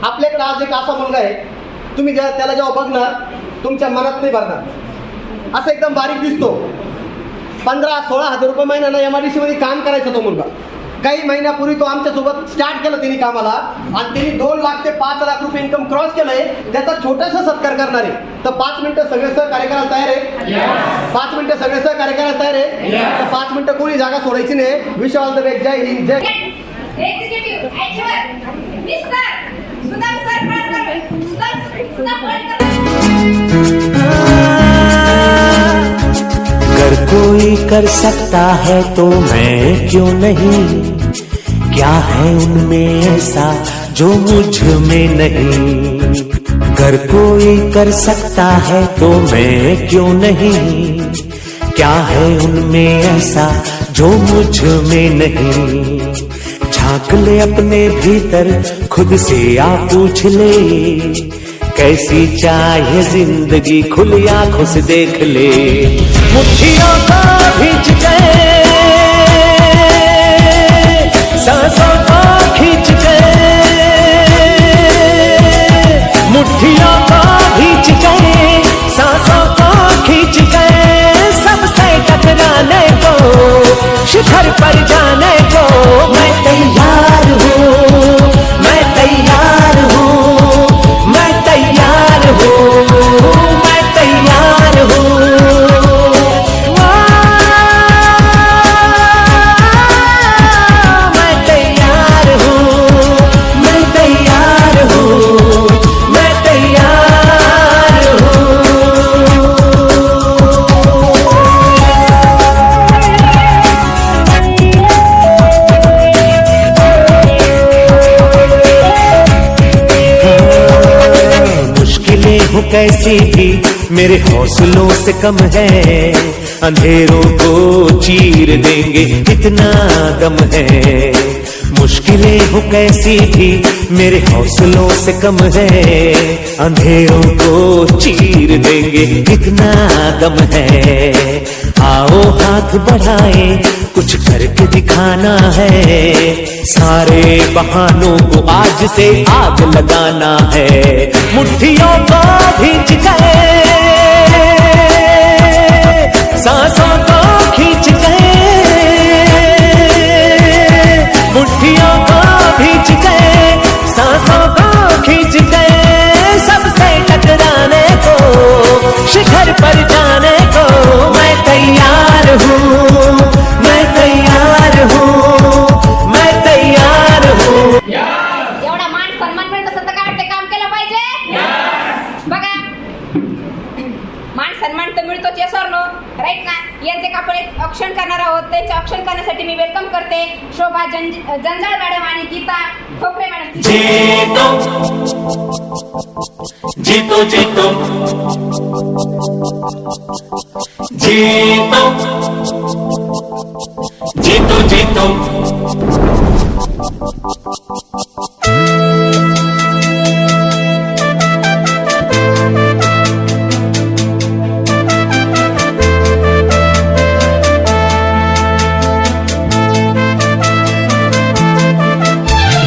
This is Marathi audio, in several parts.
आपल्याकडे आज एक असा मुलगा आहे, तुम्ही त्याला जेव्हा बघणार तुमच्या मनात नाही भरणार. असं एकदम बारीक दिसतो. 15-16 हजार रुपये महिन्याला MIDC मध्ये काम करायचा तो मुलगा. काही महिन्यापूर्वी तो आमच्यासोबत स्टार्ट केलं त्यांनी कामाला आणि त्यांनी 2 लाख ते 5 लाख रुपये इन्कम क्रॉस केलंय. त्याचा छोटासा सत्कार करणार आहे. तर 5 मिनिटं सगळे सहकार्य करायला तयार आहे? 5 मिनिटं सगळे सहकार्य करायला तयार आहे? तर 5 मिनिटं कोणी जागा सोडायची नाही. Wish all the best. जय हिंद. जय अगर कोई कर सकता है तो मैं क्यों नहीं, क्या है उनमें ऐसा जो मुझ में नहीं. अगर कोई कर सकता है तो मैं क्यों नहीं, क्या है उनमें ऐसा जो मुझ में नहीं. झांक ले अपने भीतर खुद से आ पूछ ले, कैसी चाहिए जिंदगी खुली आंखों से देख ले. मुट्ठियों को खींच के सांसों को खींच के, मुट्ठियों को खींच के सांसों को खींच के, सबसे टकराने को शिखर पर जाने को मैं तैयार हूँ. मैं तैयार हूँ. मैं तैयार हूँ. मैं तैयार हूँ. मैं तैयार हूँ. मैं तैयार हूँ. मैं तैयार हूँ. मुश्किलें हो कैसी भी मेरे हौसलों से कम है, अंधेरों को चीर देंगे इतना दम है. मुश्किलें हो कैसी भी मेरे हौसलों से कम है, अंधेरों को चीर देंगे इतना दम है. आओ हाथ बढ़ाए कुछ करके दिखाना है, सारे बहानों को आज से आग लगाना है. मुट्ठियों को खींच के सांसों को खींच के, मुट्ठियों को खींच के सांसों को खींच के, सबसे टकराने को शिखर पर जाने को मैं तैयार हूँ. मैं तैयार हूँ. मैं तैयार हूँ. एवढा मान सन्मान मिळत असेल तर काय वाटतं, काम केलं पाहिजे. बघा, मान सन्मान तर मिळतोच, येस और नो, राईट ना. यांचे आपण एक ऑप्शन करणार आहोत. त्यांचे ऑप्शन करण्यासाठी मी वेलकम करते शोभा जंजाळ मॅडम आणि गीता ठोकरे मॅडम. जीतो जीतो जीतो जीतो जीतो जीतो.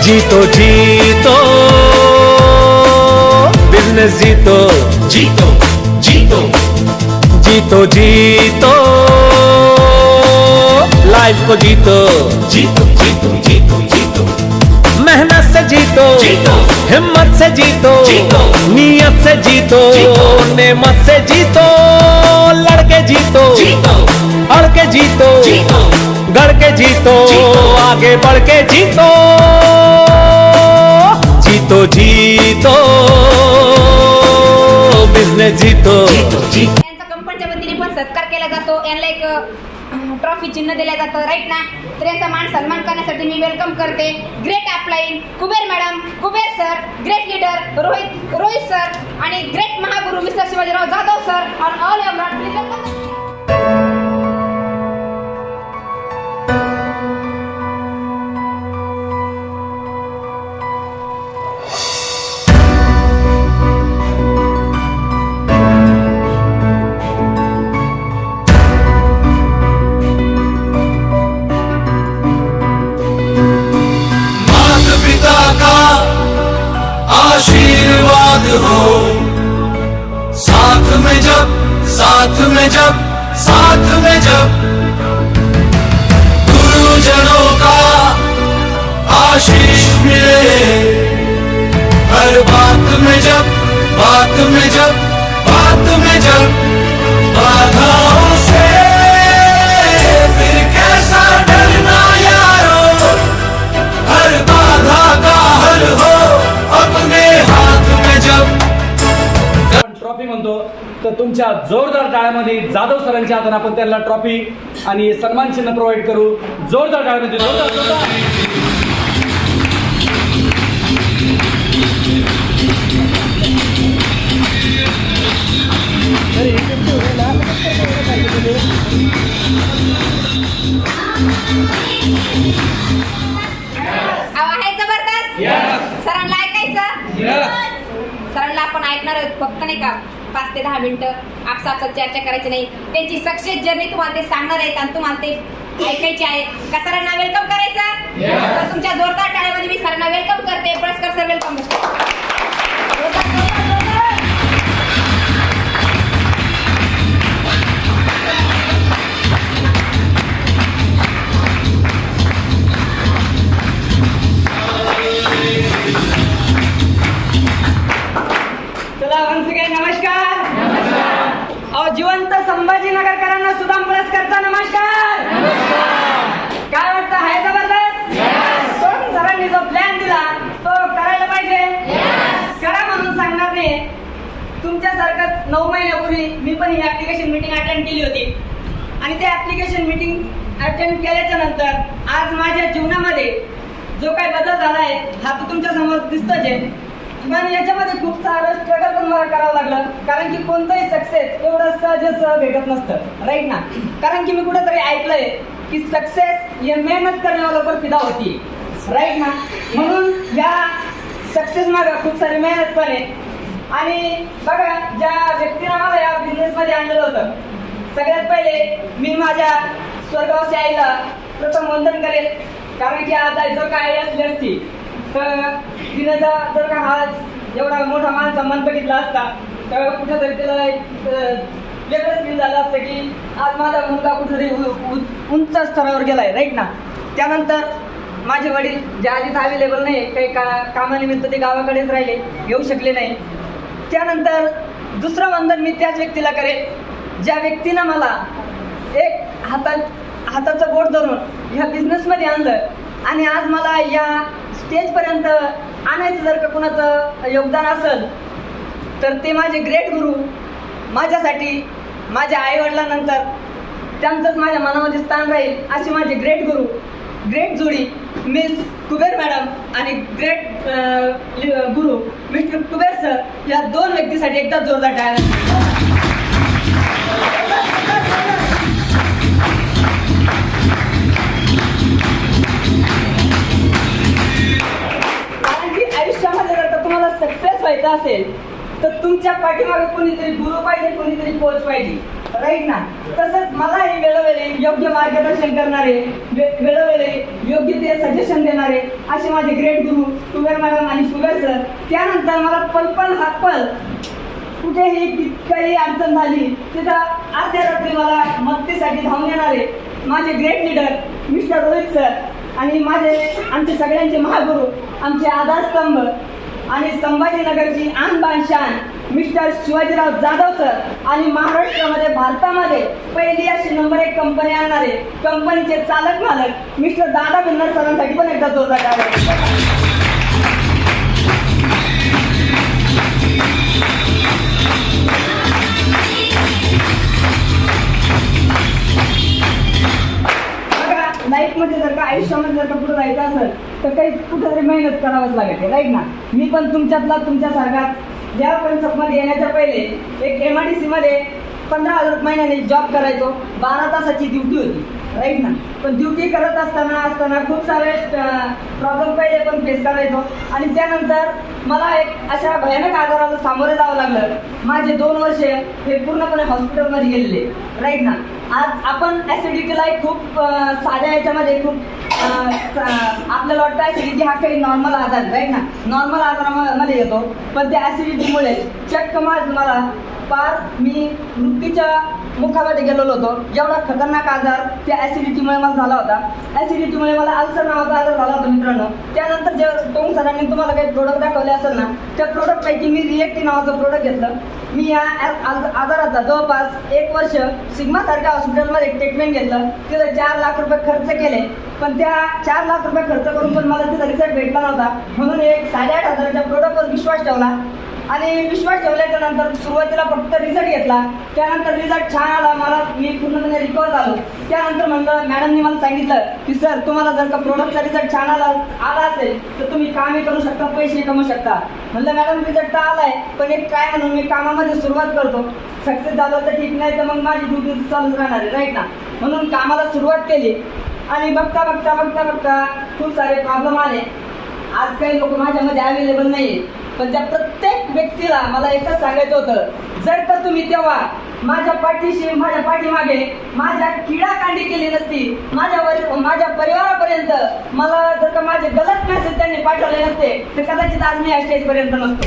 जीतो जीतो बिजनेस जीतो. जीतो जीतो जीतो जीतो लाइफ को जीतो. जीतो जीतो जीतो जीतो. मेहनत से जीतो. जीतो. हिम्मत से जीतो. जीतो. नियत से जीतो. नेमत से जीतो. लड़के जीतो. जीतो. अड़ के जीतो. जीतो. गढ़ के जीतो. आगे बढ़ के जीतो. जीतो जीतो बिजनेस जीतो. यांचा कंपनीच्या वतीने पण सत्कार केला जातो. यांना एक ट्रॉफी चिन्ह दिलं जातं, राईट ना. तर यांचा मान सन्मान करण्यासाठी मी वेलकम करते great up line Kuber madam, Kuber sir, great leader Rohit sir आणि great Mahaguru mister Shivajirao Jadhav sir और ऑल एव्हरीवन. याद हो, साथ में जब, साथ में जब, साथ में जब गुरुजनों का आशीष मिले, हर बात में जब, बात में जब, बात में जब बाधाओं से फिर कैसा डरना यारो, हर बाधा का हल हो अपने हाथ में जब। आपण ट्रॉफी म्हणतो तर तुमच्या जोरदार टाळ्यामध्ये जाधव सरांच्या हाताने आपण त्यांना ट्रॉफी आणि सन्मान चिन्ह प्रोव्हाइड करू. जोरदार टाळ्यामध्ये जोरदार. आहे जबरदस्त. सरांना ऐकायचं. सरांना आपण ऐकणार आहोत, फक्त नाही का 5 ते 10 मिनिटं आपसात चर्चा करायची नाही. त्यांची सक्सेस जर्नी तुम्हाला ते सांगणार आहेत आणि तुम्हाला ते ऐकायचे आहे. का सरांना वेलकम करायचं? तर तुमच्या जोरदार टाळ्यामध्ये मी सरांना वेलकम करते. Palaskar sir welcome. चला वन्स अगेन नमस्कार. जिवंत संभाजीनगरकरांना सुदाम पळसकरचा नमस्कार. काय वाटतं, आहे जबरदस्त? सरांनी जो प्लॅन दिला तो करायला पाहिजे. करा म्हणून सांगणार नाही. तुमच्यासारखंच 9 महिन्यापूर्वी मी पण ही ऍप्लिकेशन मीटिंग अटेंड केली होती आणि ते ऍप्लिकेशन मीटिंग अटेंड केल्याच्या नंतर आज माझ्या जीवनामध्ये जो काही बदल झाला आहे हा तो तुमच्या समोर दिसतोच आहे. पण याच्यामध्ये खूप सारं स्ट्रगल पण मला करावं लागलं, कारण की कोणतंही सक्सेस एवढं सहज भेटत नसतं, राईट ना. कारण की मी कुठेतरी ऐकलंय की सक्सेस हे मेहनत करण्यावर फिदा होती, राईट ना. म्हणून या सक्सेस मागं खूप सारी मेहनत पण आहे. आणि बघा, ज्या व्यक्तीने मला या बिझनेसमध्ये आणलेलं होतं, सगळ्यात पहिले मी माझ्या स्वर्गवासी आईला प्रथम वंदन करेल. कारण की आता जर काय असली असती तर तिने जर का हा एवढा मोठा मान सन्मान बघितला असता तर कुठेतरी त्याला एक वेगळंच फील झालं असतं की आज माझा मुलगा कुठेतरी उंच स्तरावर गेलाय, राईट ना. त्यानंतर माझे वडील जे आधीच अवेलेबल नाही, काही कामानिमित्त ते गावाकडेच राहिले, येऊ शकले नाही. त्यानंतर दुसरं वंदन मी त्याच व्यक्तीला करेल ज्या व्यक्तीनं मला एक हाताचं बोट धरून ह्या बिझनेसमध्ये आणलं आणि आज मला या स्टेजपर्यंत आणायचं जर का कुणाचं योगदान असेल तर ते माझे ग्रेट गुरु. माझ्यासाठी माझ्या आईवडिलांनंतर त्यांचंच माझ्या मनामध्ये स्थान राहील अशी माझे ग्रेट गुरु, ग्रेट जोडी मिस कुबेर मॅडम आणि ग्रेट गुरु मिस्टर कुबेर सर, या 2 व्यक्तीसाठी एकदा जोरदार टाळ्या. आयुष्यामध्ये जर का तुम्हाला सक्सेस व्हायचं असेल तर तुमच्या पाठीमागे कोणीतरी गुरु पाहिजे, कोणीतरी कोच पाहिजे, राईट ना. तसंच मलाही वेळोवेळी योग्य मार्गदर्शन करणारे, वेळोवेळी योग्य ते सजेशन देणारे असे माझे ग्रेट गुरु कुबेर मॅडम आणि कुबेर सर. त्यानंतर मला पल हातपल कुठेही काही अडचण झाली तिथं अर्ध्या रात्री मला मदतीसाठी धावून येणारे माझे great leader mister Rohit sir आणि आमचे सगळ्यांचे महागुरु, आमचे आधारस्तंभ आणि संभाजीनगरची आन बान शान मिस्टर शिवाजीराव जाधव सर आणि महाराष्ट्रामध्ये भारतामध्ये पहिली अशी नंबर 1 कंपनी आणणारे कंपनीचे चालक मालक मिस्टर दादा भिन्नर सरांसाठी पण एकदा जोरदार टाळ्या. लाईफमध्ये जर का आयुष्यामध्ये जर का पुढे जायचं असेल तर काही कुठेतरी मेहनत करावंच लागते, राईट ना. मी पण तुमच्यासारखा ज्या कन्सेप्टमध्ये येण्याच्या पहिले एक MIDC मध्ये 15,000 महिन्याने जॉब करायचो, 12 तासाची ड्युटी होती, राईट ना. पण ड्युटी करत असताना खूप सारे प्रॉब्लेम पहिले पण फेस करायचो आणि त्यानंतर मला एक अशा भयानक आजाराला सामोरे जावं लागलं. माझे 2 वर्ष हे पूर्णपणे हॉस्पिटलमध्ये गेलेले, राईट ना. आज आपण ॲसिडिटीला एक खूप साध्या याच्यामध्ये खूप आपल्याला वाटतं ॲसिडिटी हा काही नॉर्मल आजार, राईट ना, नॉर्मल आजारामध्ये येतो. पण त्या ॲसिडिटीमुळे चक्क मला पार मी मृत्यूच्या मुखामध्ये गेलेलो होतो. एवढा खतरनाक आजार त्या ॲसिडिटीमुळे मला झाला होता. ॲसिडिटीमुळे मला अल्सर नावाचा आजार झाला होता मित्रांनो. त्यानंतर जे टोंग सरांनी तुम्हाला काही प्रोडक्ट दाखवले असेल ना, त्या प्रोडक्टपैकी मी रिएक्टी नावाचं प्रोडक्ट घेतलं. मी या आजाराचा जवळपास 1 वर्ष सिग्मासारख्या हॉस्पिटलमध्ये ट्रीटमेंट घेतलं. तिथं 4 लाख रुपये खर्च केले. पण त्या 4 लाख रुपये खर्च करून पण मला तिथं रिझल्ट भेटला नव्हता. म्हणून एक 8,500च्या प्रोडक्टवर विश्वास ठेवला आणि विश्वास ठेवल्याच्या नंतर सुरुवातीला फक्त रिझल्ट घेतला. त्यानंतर रिझल्ट छान आला, मी पूर्णपणे रिकवर झालो. त्यानंतर म्हणलं मॅडमनी मला सांगितलं की सर तुम्हाला जर का प्रोडक्टचा रिझल्ट छान आला असेल तर तुम्ही कामही करू शकता, पैसे कमवू शकता. म्हणलं मॅडम रिझल्ट तर आला आहे, पण एक काय म्हणून मी कामामध्ये सुरुवात करतो. सक्सेस झालं तर ठीक, नाही तर मग माझी ड्युटी चालूच राहणार आहे, राईट ना. म्हणून कामाला सुरुवात केली आणि बघता खूप सारे प्रॉब्लेम आले. आज काही लोक माझ्यामध्ये अवेलेबल नाही आहे, पण त्या प्रत्येक व्यक्तीला मला एकच सांगायचं होतं, जर का तुम्ही तेव्हा माझ्या पाठीमागे माझ्या किडाकांडी केली नसती, माझ्या परिवारापर्यंत मला जर का माझे गलत मेसेज त्यांनी पाठवले नसते तर कदाचित आज मी या स्टेजपर्यंत नसतो.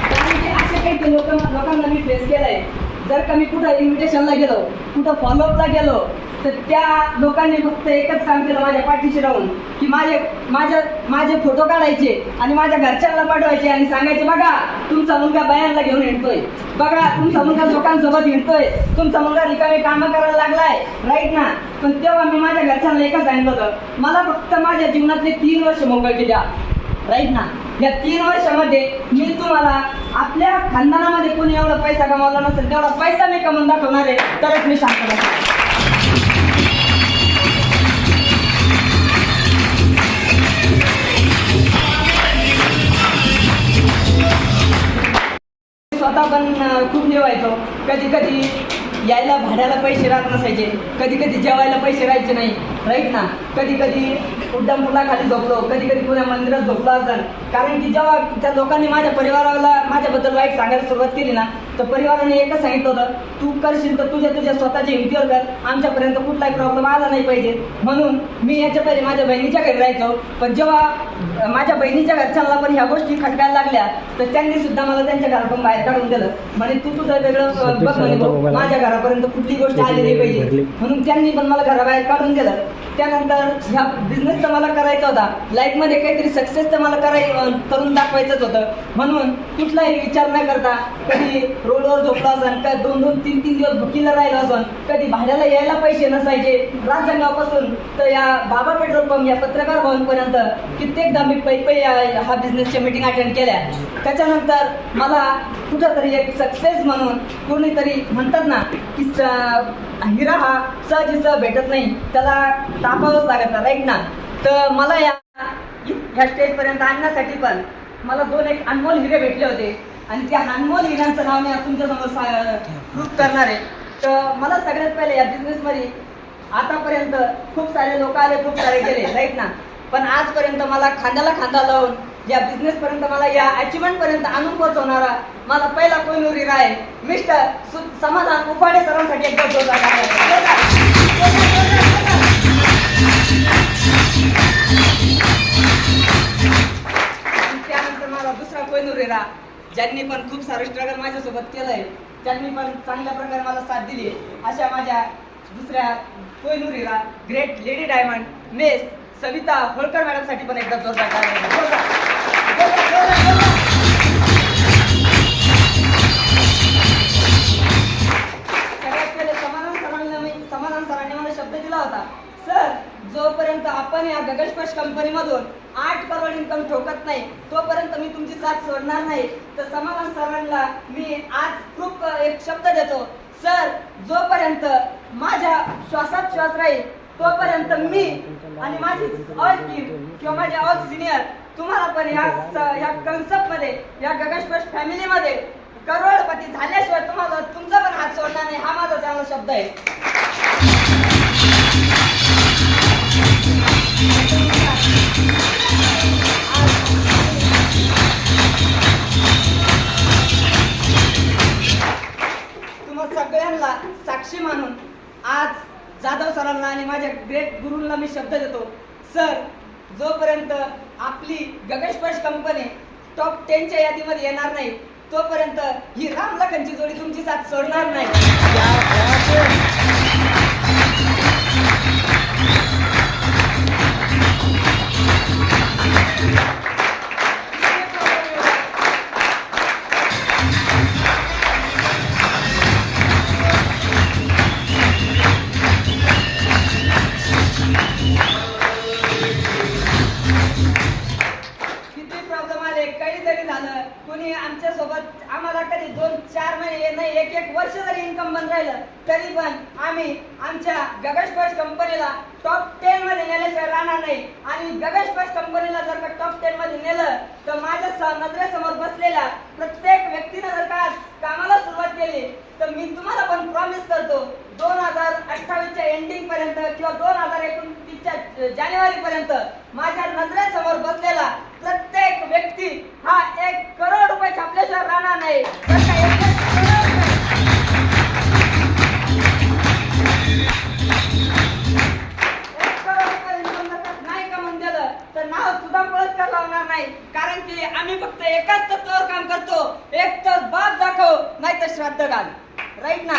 कारण की असे काही लोकांना मी फेस केलंय. जर का मी कुठं इन्व्हिटेशनला गेलो, कुठं फॉलोअपला गेलो, तर त्या लोकांनी फक्त एकच काम केलं माझ्या पाठीशी राहून की माझे फोटो काढायचे आणि माझ्या घरच्यांना पाठवायचे आणि सांगायचे बघा तुमचा मुलगा बायांना घेऊन हिंडतोय, बघा तुमचा मुलगा लोकांसोबत हिंडतोय, तुमचा मुलगा रिकामे कामं करायला लागलाय, राईट ना. पण तेव्हा मी माझ्या घरच्यांना एकच सांगितलं होतं, मला फक्त माझ्या जीवनातले 3 वर्ष मोकळी द्या, राईट ना. या 3 वर्षामध्ये मी तुम्हाला आपल्या खानदानामध्ये कोणी एवढा पैसा कमावला नसेल तेवढा पैसा मी कमवून दाखवणार आहे, तरच मी शांत बसणार. स्वतः पण खूप लिवायचो. कधी यायला भाड्याला पैसे राहत नसायचे, कधी जेवायला पैसे राहायचे नाही, राईट ना. कधी उड्डाणपुलाखाली झोपलो, कधी पुण्या मंदिरात झोपलो असेल. कारण की जेव्हा त्या लोकांनी माझ्या परिवाराला माझ्याबद्दल वाईट सांगायला सुरुवात केली ना, तर परिवाराने एकच सांगितलं होतं, तू करशील तर तुझ्या स्वतःच्या हिमतीवर कर, आमच्यापर्यंत कुठलाही प्रॉब्लेम आला नाही पाहिजे. म्हणून मी याच्या पहिले माझ्या बहिणीच्या घरी राहायचो. पण जेव्हा माझ्या बहिणीच्या घरच्यांना पण ह्या गोष्टी खटकायला लागल्या तर त्यांनी सुद्धा मला त्यांच्या घरातून बाहेर काढून दिलं. म्हणे तू तुझं वेगळं बघ म्हणे, माझ्या घरापर्यंत कुठली गोष्ट आली नाही पाहिजे. म्हणून त्यांनी पण मला घराबाहेर काढून दिलं. त्यानंतर ह्या बिझनेस तर मला करायचा होता, लाईफमध्ये काहीतरी सक्सेस तर मला करून दाखवायचंच होतं. म्हणून कुठलाही विचार न करता कधी रोडवर झोपला असन, कधी 2-3 दिवस भुकीला राहिला असन, कधी भाड्याला यायला पैसे नसायचे. राजगावापासून तर या बाबा पेट्रोल पंप या पत्रकार भवनपर्यंत कित्येकदा मी पै हा बिझनेसच्या मीटिंग अटेंड केल्या. त्याच्यानंतर मला कुठंतरी एक सक्सेस म्हणून कोणीतरी म्हणतात ना की हिरा हा सहजी भेटत नाही, त्याला तापावंच लागतं, राईट ना. तर मला ह्या स्टेजपर्यंत आणण्यासाठी पण मला 2 एक अनमोल हिरे भेटले होते आणि त्या अनमोल हिऱ्यांचं नाव मी तुमच्यासमोर प्रूफ करणार आहे. तर मला सगळ्यात पहिले या बिझनेसमध्ये आतापर्यंत खूप सारे लोक आले, खूप सारे गेले, राईट ना. पण आजपर्यंत मला खांद्याला खांदा लावून या बिझनेसपर्यंत मला या अचिव्हमेंटपर्यंत आणून पोहोचवणारा मला पहिला कोहिनूर हिरा आहे मिस्टर समाधान उपाडे सरांसाठी एकदा जोरदार त्यानंतर मला दुसरा कोहिनूर हिरा, ज्यांनी पण खूप सारं स्ट्रगल माझ्यासोबत केलंय, त्यांनी पण चांगल्या प्रकारे मला साथ दिली, अशा माझ्या दुसऱ्या कोहिनूर हिरा great lady diamond miss Savita Holkar मॅडमसाठी पण एकदा जोरदार सगळ्यात पहिले समाधान सरांनी मला शब्द दिला होता, सर जोपर्यंत आपण या गगनस्पर्श कंपनीमधून 8 करोड इन्कम ठोकत नाही तोपर्यंत मी तुमची साथ सोडणार नाही. तर समाधान सरांना मी आज खूप एक शब्द देतो, सर जोपर्यंत माझ्या श्वासात श्वास राहील तोपर्यंत मी आणि माझी ऑल टीम किंवा माझे ऑल सिनियर तुम्हाला पण या कन्सेप्टमध्ये या गगनस्पर्श फॅमिलीमध्ये करोडपती झाल्याशिवाय तुम्हाला तुमचा पण हात सोडणार नाही, हा माझा चांगला शब्द आहे. तुम्हा सगळ्यांना साक्षी मानून आज जाधव सरांना आणि माझ्या ग्रेट गुरूंना मी शब्द देतो, सर जोपर्यंत आपली गगनस्पर्श कंपनी टॉप 10च्या यादीमध्ये येणार नाही तोपर्यंत ही राम लखनची जोडी तुमची साथ सोडणार नाही. किती प्रॉब्लेम आले, काही जरी झालं, कुणी आमच्या सोबत आम्हाला कधी 2-4 महिने नाही 1-1 वर्ष जरी इन्कम बंद राहिलं तरी पण आम्ही आमच्या गगनस्पर्श कंपनीला टॉप 10 मध्ये नेल्याशिवाय राहणार नाही. आणि गगनस्पर्श कंपनीला जर का टॉप 10 मध्ये नेलं तर माझ्या नजरेसमोर बसलेल्या प्रत्येक व्यक्तीने जर का कामाला सुरुवात केली तर मी तुम्हाला पण प्रॉमिस करतो 2028च्या एंडिंग पर्यंत किंवा 2029च्या जानेवारी पर्यंत माझ्या नजरेसमोर बसलेला प्रत्येक व्यक्ती हा 1 करोड रुपये छापल्याशिवाय राहणार नाही. जर का 1 करोड रुपये income जर का नाही कमवून दिलं तर नाव सुद्धा पुरस्कार लावणार नाही. कारण की आम्ही फक्त एकाच तत्वावर काम करतो, एक तर बाप दाखव नाही तर श्राद्ध घाल. राईट ना?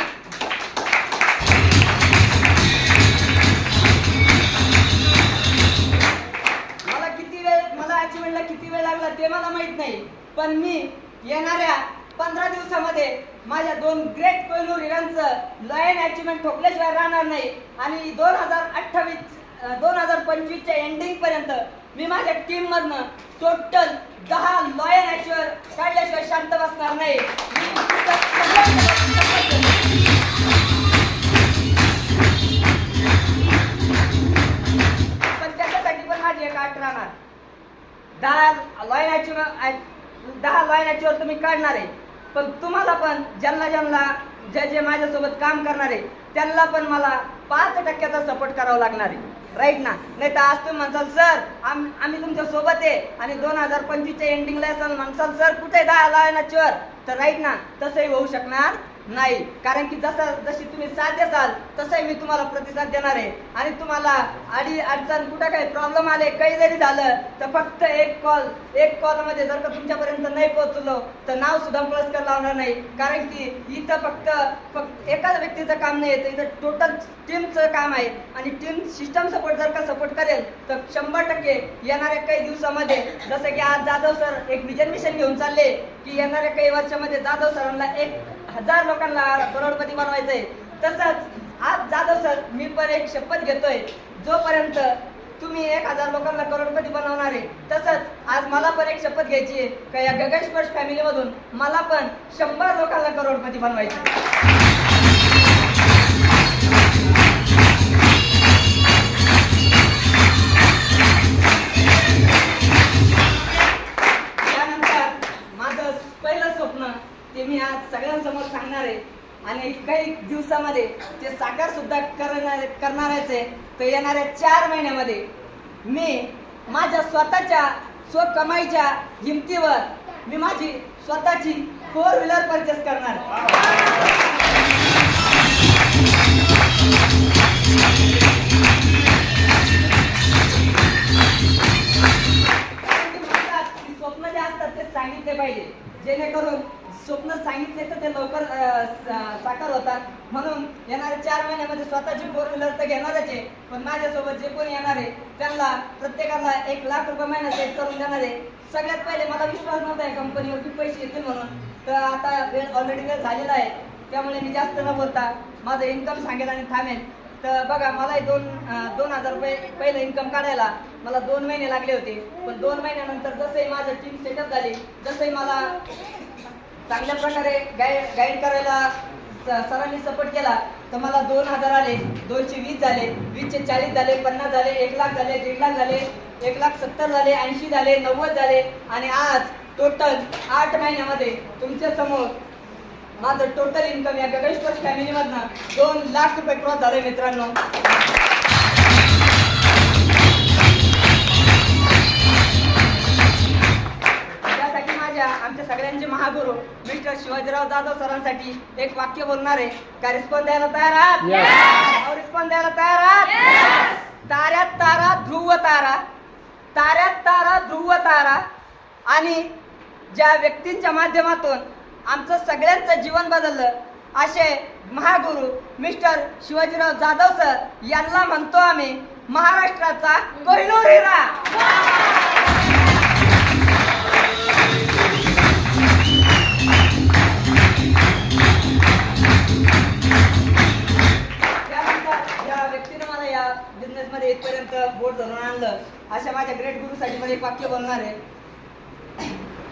मला अचिव्हमेंटला किती वेळ लागला ते मला माहित नाही, पण मी येणाऱ्या 15 दिवसामध्ये माझ्या 2 ग्रेट कोहिनूर हिरांचं लॉयन अचिव्हमेंट ठोकल्याशिवाय राहणार नाही. आणि 2025च्या एंडिंग पर्यंत मी माझ्या टीम मधनं टोटल 10 लॉयन अचिव्हर काढल्याशिवाय शांत बसणार नाही. पण त्याच्यासाठी पण माझी एक अट राहणार, 10 लॉयन अचिव्हर तुम्ही काढणार आहे, पण तुम्हाला पण ज्यांना जे माझ्यासोबत काम करणार आहे त्यांना पण मला 5% सपोर्ट करावा लागणार आहे. राईट ना? नाही तर आज तुम्ही म्हणसाल सर आम्ही तुमच्या सोबत आहे आणि 2025च्या एंडिंगला म्हणसाल सर कुठे 10 लॉयन अचिव्हर, तर राईट ना तसंही होऊ शकणार नाही. कारण की जशी तुम्ही साथ द्याल तसंही मी तुम्हाला प्रतिसाद देणार आहे. आणि तुम्हाला अडचण कुठं काही प्रॉब्लेम आले काही जरी झालं तर फक्त एक कॉलमध्ये जर का तुमच्यापर्यंत नाही पोहोचलो तर नाव सुद्धा पुरस्कार लावणार नाही. कारण की इथं फक्त एकाच व्यक्तीचं काम नाही येतं, इथं टोटल टीमचं काम आहे. आणि टीम सिस्टम जर का सपोर्ट करेल तर 100% येणाऱ्या काही दिवसामध्ये, जसं की आज जाधव सर एक विजन मिशन घेऊन चालले की येणाऱ्या काही वर्षामध्ये जाधव सरांना 1000 लोकांना करोडपती बनवायचंय, तसंच आज जाधव सर मी पण एक शपथ घेतोय, जोपर्यंत तुम्ही 1000 लोकांना करोडपती बनवणार आहे तसंच आज मला पण एक शपथ घ्यायची आहे का या गगनस्पर्श फॅमिलीमधून मला पण 100 लोकांना करोडपती बनवायचे. ते मी आज सगळ्यांसमोर सांगणार आहे आणि काही दिवसामध्ये ते साकार सुद्धा करणारच आहे. तर येणाऱ्या 4 महिन्यामध्ये मी माझ्या स्व कमाईच्या हिमतीवर मी माझी स्वतःची 4 व्हीलर परचेस करणार. स्वप्न जे असतात ते सांगितले पाहिजे, जेणेकरून स्वप्न सांगितले तर ते लवकर साकार होतात. म्हणून येणाऱ्या 4 महिन्यामध्ये स्वतःची 4 व्हीलर तर घेणारच आहे, पण माझ्यासोबत जे कोणी येणार आहे त्यांना प्रत्येकाला 1 लाख रुपये महिना सेट करून देणार आहे. सगळ्यात पहिले मला विश्वास नव्हता या कंपनीवर की पैसे येतील म्हणून, तर आता ऑलरेडी वेळ झालेला आहे, त्यामुळे मी जास्त न बोलता माझं इन्कम सांगेल आणि थांबेल. तर बघा मला 2000 रुपये पहिलं इन्कम काढायला मला 2 महिने लागले होते, पण 2 महिन्यानंतर जसंही माझं टीम सेटअप झाली, जसंही मला चांगल्या प्रकारे गाईड करायला सरांनी सपोर्ट केला तर मला 2000 आले, 220 झाले, 20चे 40 झाले, 50 झाले, 1 लाख झाले, 1.5 लाख झाले, 1,70,000 झाले, 80 झाले, 90 झाले आणि आज टोटल 8 महिन्यामध्ये तुमच्या समोर माझं टोटल इन्कम या गगेश फॅमिलीमधनं 2 लाख रुपये क्रॉस झाले मित्रांनो. त्यासाठी आमच्या सगळ्यांचे महागुरु मिस्टर शिवाजीराव जाधव सरांसाठी एक वाक्य बोलणार आहे. का रिस्पॉन्स द्यायला तयार आहात? रिस्पॉन्स द्यायला तयार आहात? ताऱ्यात तारा ध्रुव तारा, ताऱ्यात तारा ध्रुव तारा, आणि ज्या व्यक्तींच्या माध्यमातून आमचं सगळ्यांचं जीवन बदललं असे महागुरु मिस्टर शिवाजीराव जाधव सर यांना म्हणतो आम्ही महाराष्ट्राचा कोहिनूर हिरा. बिझनेसमध्ये इथपर्यंत बोट धरून आणलं अशा माझ्या ग्रेट गुरुसाठी मला एक वाक्य बोलणार आहे.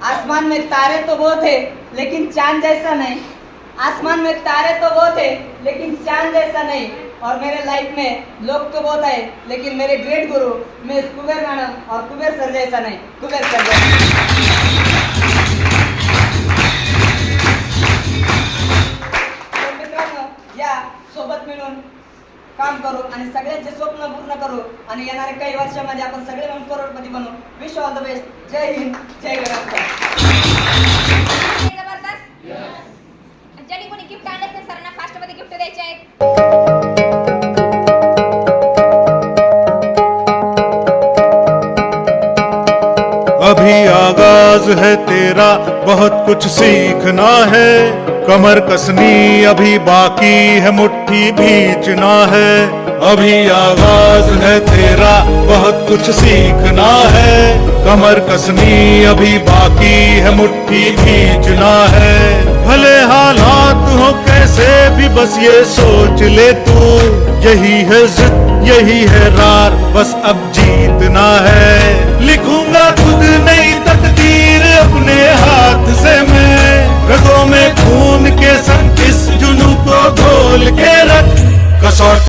आसमान में तारे तो बहुत है लेकिन चांद जैसा नहीं, आसमान में तारे तो बहुत है लेकिन चांद जैसा नहीं, और मेरे लाइफ में लोग तो बहुत है लेकिन मेरे ग्रेट गुरु मैं कुबेर मैडम और कुबेर सर जैसा नहीं, कुबेर सर जैसा. मित्रांनो, या सोबत मिळून काम करू आणि सगळ्यांचे स्वप्न पूर्ण करू आणि येणाऱ्या काही वर्षामध्ये आपण सगळे मिळून करोडपती बनू. Wish all the best. जय हिंद, जय महाराष्ट्र. जबरदस्त. ज्यांनी कोणी गिफ्ट आणले ते सरांना फास्ट मध्ये गिफ्ट द्यायचे आहेत. अभी आगाज है तेरा, बहुत कुछ सीखना है, कमर कसनी अभी बाकी है, मुट्ठी भींचना है. अभी आगाज है तेरा, बहुत कुछ सीखना है, कमर कसनी अभी बाकी है, मुट्ठी भींचना है. भले हालात हो कैसे भी बस ये सोच ले तू, यही है जिद यही है रार, बस अब जीतना है. लिखूंगा खुद नई तकदीर अपने हाथ से मैं, रगों में खून के संग इस जुनू को घोल के रख कसौटी.